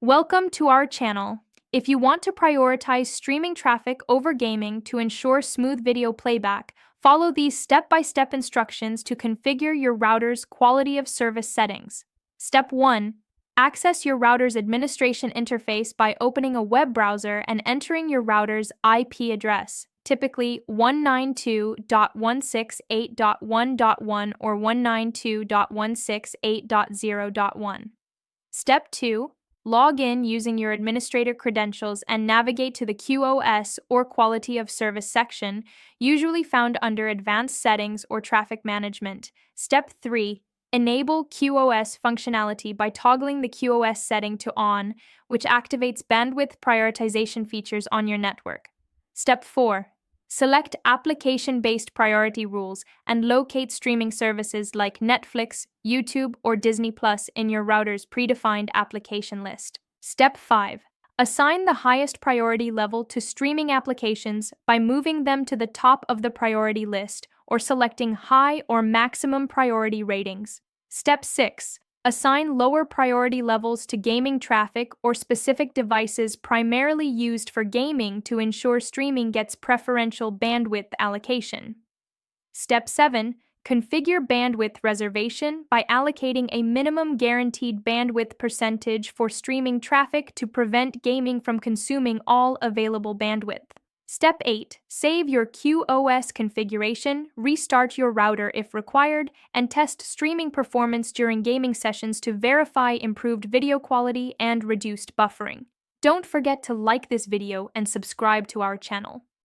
Welcome to our channel. If you want to prioritize streaming traffic over gaming to ensure smooth video playback, follow these step-by-step instructions to configure your router's quality of service settings. Step 1. Access your router's administration interface by opening a web browser and entering your router's IP address, typically 192.168.1.1 or 192.168.0.1. Step 2. Log in using your administrator credentials and navigate to the QoS or Quality of Service section, usually found under Advanced Settings or Traffic Management. Step 3. Enable QoS functionality by toggling the QoS setting to On, which activates bandwidth prioritization features on your network. Step 4. Select application-based priority rules and locate streaming services like Netflix, YouTube, or Disney Plus in your router's predefined application list. Step 5. Assign the highest priority level to streaming applications by moving them to the top of the priority list or selecting high or maximum priority ratings. Step 6. Assign lower priority levels to gaming traffic or specific devices primarily used for gaming to ensure streaming gets preferential bandwidth allocation. Step 7. Configure bandwidth reservation by allocating a minimum guaranteed bandwidth percentage for streaming traffic to prevent gaming from consuming all available bandwidth. Step 8. Save your QoS configuration, restart your router if required, and test streaming performance during gaming sessions to verify improved video quality and reduced buffering. Don't forget to like this video and subscribe to our channel.